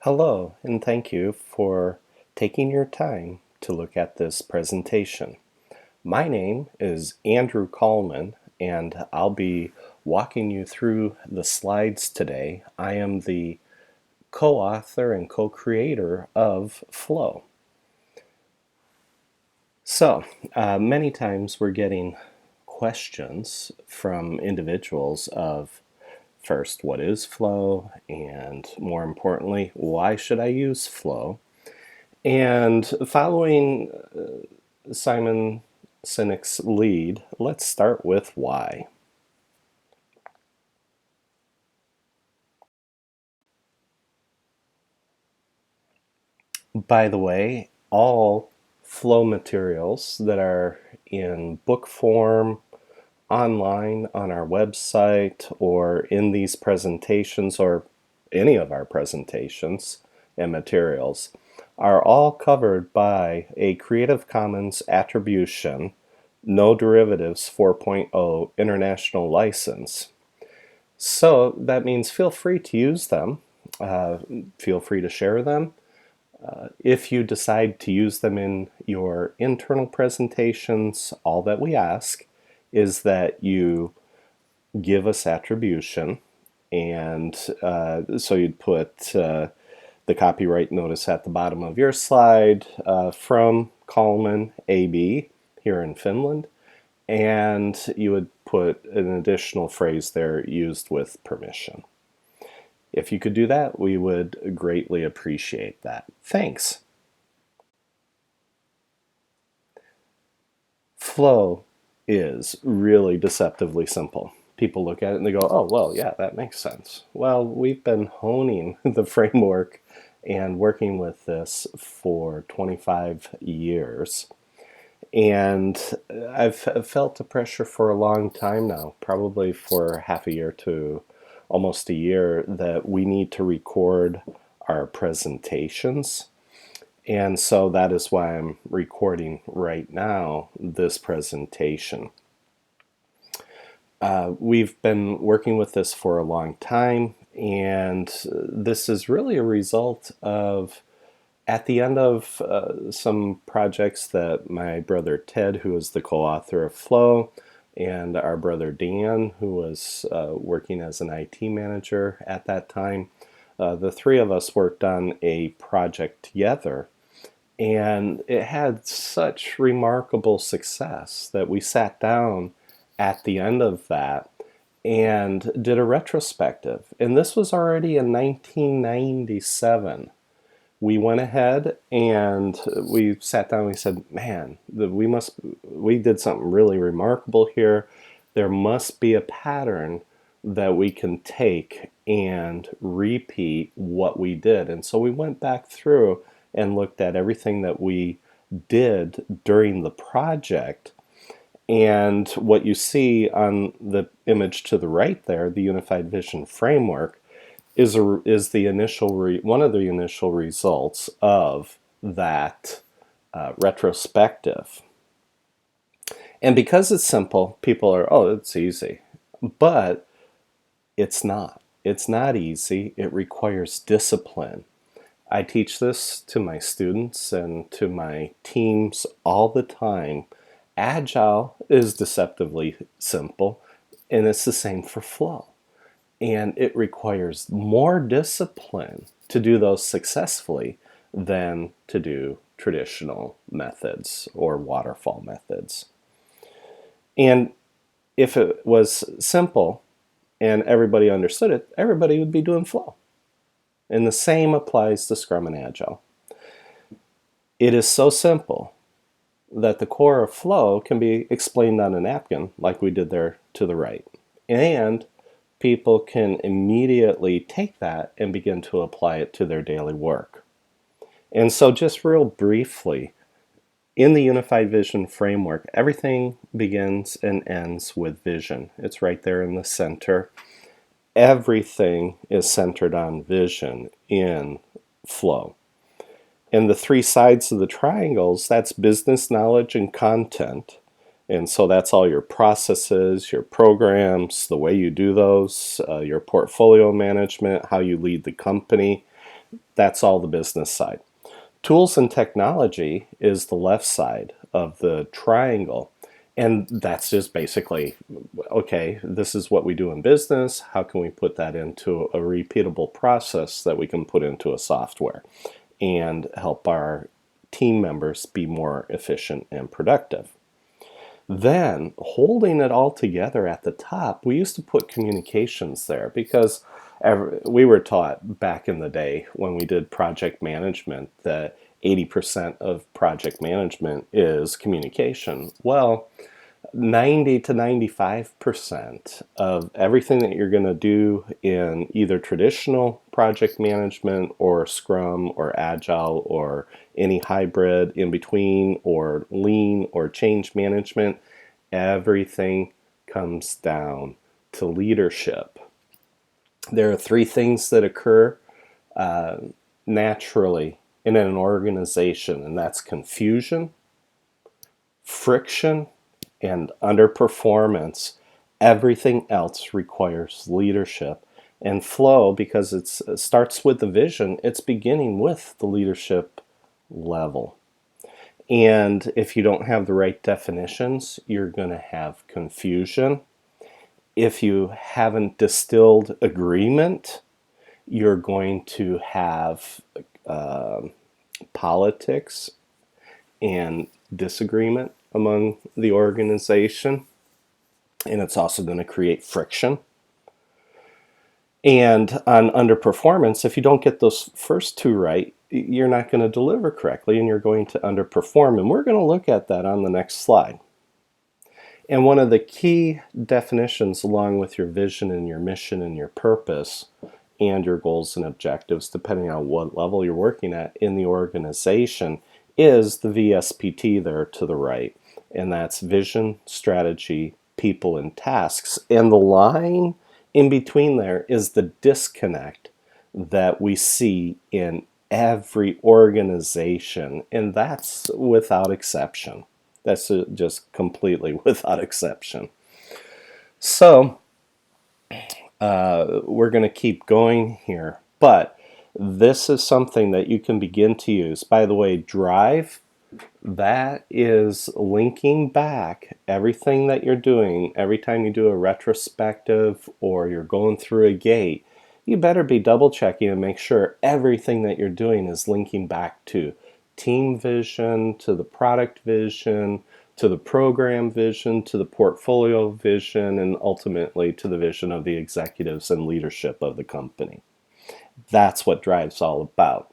Hello, and thank you for taking your time to look at this presentation. My name is Andrew Coleman, and I'll be walking you through the slides today. I am the co-author and co-creator of Flow. So, many times we're getting questions from individuals of first, what is Flow? And more importantly, why should I use Flow? And following Simon Sinek's lead, let's start with why. By the way, all flow materials that are in book form, online on our website, or in these presentations, or any of our presentations and materials, are all covered by a Creative Commons Attribution, No Derivatives 4.0 international license. So that means feel free to use them, uh, feel free to share them. If you decide to use them in your internal presentations, all that we ask is that you give us attribution. And so you'd put the copyright notice at the bottom of your slide from Coleman AB here in Finland. And you would put an additional phrase there, used with permission. If you could do that, we would greatly appreciate that. Thanks. Flow is really deceptively simple. People look at it and they go, oh, well, yeah, that makes sense. Well, we've been honing the framework and working with this for 25 years. And I've felt the pressure for a long time now, probably for half a year to almost a year, that we need to record our presentations. And so that is why I'm recording right now this presentation. We've been working with this for a long time, and this is really a result of at the end of some projects that my brother Ted, who is the co-author of Flow, and our brother Dan, who was working as an IT manager at that time, the three of us worked on a project together. And it had such remarkable success that we sat down at the end of that and did a retrospective. And this was already in 1997. We went ahead and we sat down and we said, man, we did something really remarkable here. There must be a pattern that we can take and repeat what we did. And so we went back through and looked at everything that we did during the project. And what you see on the image to the right there, the Unified Vision Framework, is the initial one of the initial results of that retrospective. And because it's simple, people are, oh, it's easy. But it's not. It's not easy. It requires discipline. I teach this to my students and to my teams all the time. Agile is deceptively simple, and it's the same for flow. And it requires more discipline to do those successfully than to do traditional methods or waterfall methods. And if it was simple and everybody understood it, everybody would be doing flow. And the same applies to Scrum and Agile. It is so simple that the core of flow can be explained on a napkin like we did there to the right. And people can immediately take that and begin to apply it to their daily work. And so just real briefly, in the Unified Vision Framework, everything begins and ends with vision. It's right there in the center. Everything is centered on vision in flow. And the three sides of the triangles, that's business, knowledge, and content. And so that's all your processes, your programs, the way you do those, your portfolio management, how you lead the company. That's all the business side. Tools and technology is the left side of the triangle. And that's just basically, okay, this is what we do in business. How can we put that into a repeatable process that we can put into a software and help our team members be more efficient and productive? Then, holding it all together at the top, we used to put communications there because we were taught back in the day when we did project management that 80% of project management is communication. Well, 90 to 95% of everything that you're going to do in either traditional project management or Scrum or Agile or any hybrid in between or lean or change management, everything comes down to leadership. There are three things that occur naturally in an organization, and that's confusion, friction, and underperformance. Everything else requires leadership. And flow, because it starts with the vision, it's beginning with the leadership level. And if you don't have the right definitions, you're going to have confusion. If you haven't distilled agreement, you're going to have politics and disagreement among the organization, and it's also going to create friction. And on underperformance, if you don't get those first two right, you're not going to deliver correctly and you're going to underperform. And we're going to look at that on the next slide. And one of the key definitions, along with your vision and your mission and your purpose and your goals and objectives, depending on what level you're working at in the organization, is the VSPT there to the right. And that's vision, strategy, people, and tasks. And the line in between there is the disconnect that we see in every organization. And that's without exception. That's just completely without exception. So we're going to keep going here. But this is something that you can begin to use. By the way, drive, that is linking back everything that you're doing. Every time you do a retrospective or you're going through a gate, you better be double checking and make sure everything that you're doing is linking back to team vision, to the product vision, to the program vision, to the portfolio vision, and ultimately to the vision of the executives and leadership of the company. That's what Drive's all about.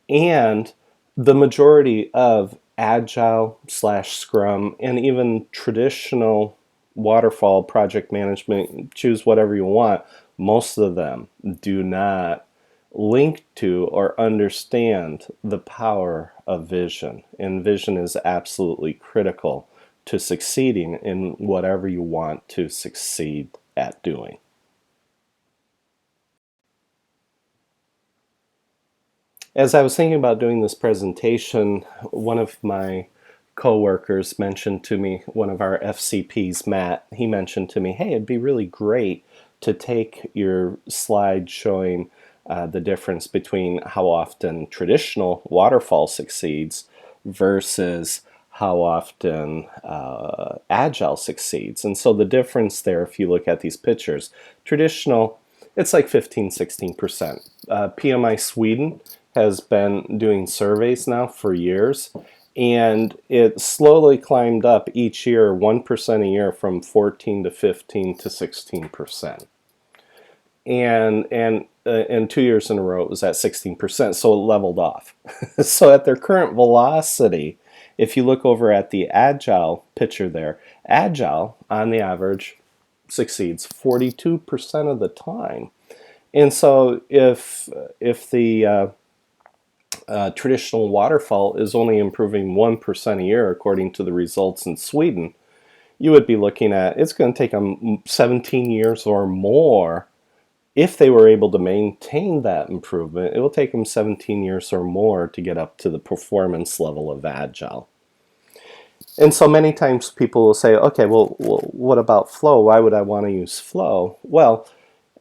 And the majority of Agile / Scrum and even traditional waterfall project management, choose whatever you want, most of them do not link to or understand the power of vision. And vision is absolutely critical to succeeding in whatever you want to succeed at doing. As I was thinking about doing this presentation, one of my coworkers mentioned to me, one of our FCPs, Matt, he mentioned to me, hey, it'd be really great to take your slide showing the difference between how often traditional waterfall succeeds versus how often Agile succeeds. And so the difference there, if you look at these pictures, traditional, it's like 15-16%. PMI Sweden has been doing surveys now for years, and it slowly climbed up each year 1% a year from 14 to 15 to 16%. And 2 years in a row it was at 16%, so it leveled off. So at their current velocity, if you look over at the Agile picture there, Agile on the average succeeds 42% of the time. And so if the traditional waterfall is only improving 1% a year according to the results in Sweden, you would be looking at, it's going to take them 17 years or more. If they were able to maintain that improvement, it will take them 17 years or more to get up to the performance level of Agile. And so many times people will say, okay, well what about flow? Why would I want to use flow? Well,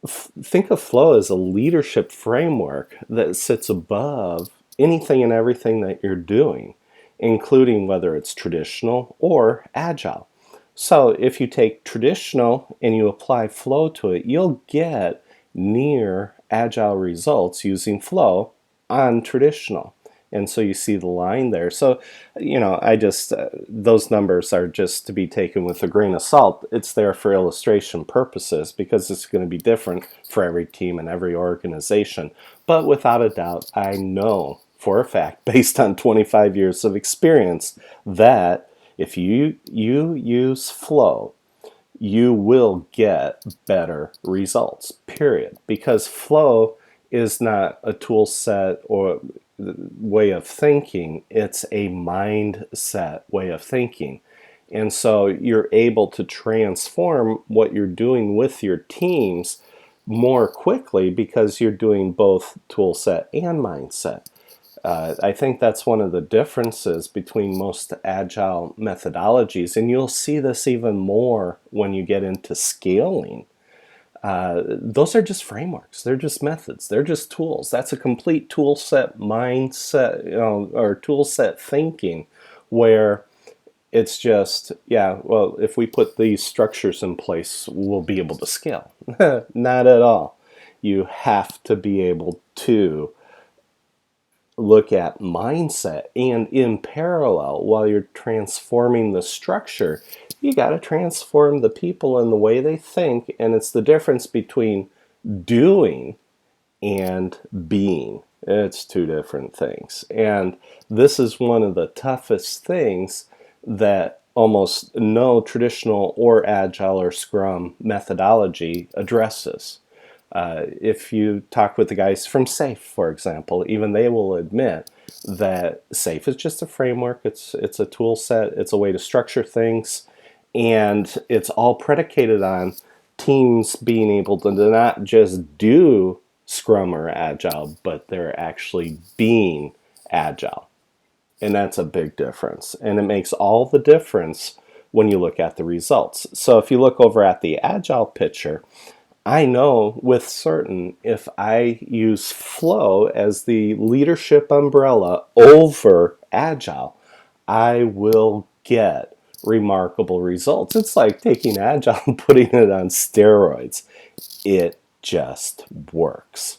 Think of flow as a leadership framework that sits above anything and everything that you're doing, including whether it's traditional or agile. So if you take traditional and you apply flow to it, you'll get near agile results using flow on traditional. And so you see the line there. So, I just, those numbers are just to be taken with a grain of salt. It's there for illustration purposes because it's going to be different for every team and every organization. But without a doubt, I know for a fact, based on 25 years of experience, that if you use flow, you will get better results, period. Because flow is not a tool set or way of thinking, it's a mindset way of thinking. And so you're able to transform what you're doing with your teams more quickly because you're doing both tool set and mindset. I think that's one of the differences between most agile methodologies, and you'll see this even more when you get into scaling. Those are just frameworks. They're just methods. They're just tools. That's a complete tool set mindset, or tool set thinking, where it's just, yeah, well, if we put these structures in place, we'll be able to scale. Not at all. You have to be able to look at mindset, and in parallel, while you're transforming the structure, you got to transform the people and the way they think. And it's the difference between doing and being. It's two different things. And this is one of the toughest things that almost no traditional or agile or scrum methodology addresses. If you talk with the guys from SAFe, for example, even they will admit that SAFe is just a framework. It's a tool set. It's a way to structure things, and it's all predicated on teams being able to not just do Scrum or Agile, but they're actually being Agile. And that's a big difference. And it makes all the difference when you look at the results. So if you look over at the Agile picture, I know with certain if I use flow as the leadership umbrella over agile, I will get remarkable results. It's like taking agile and putting it on steroids. It just works.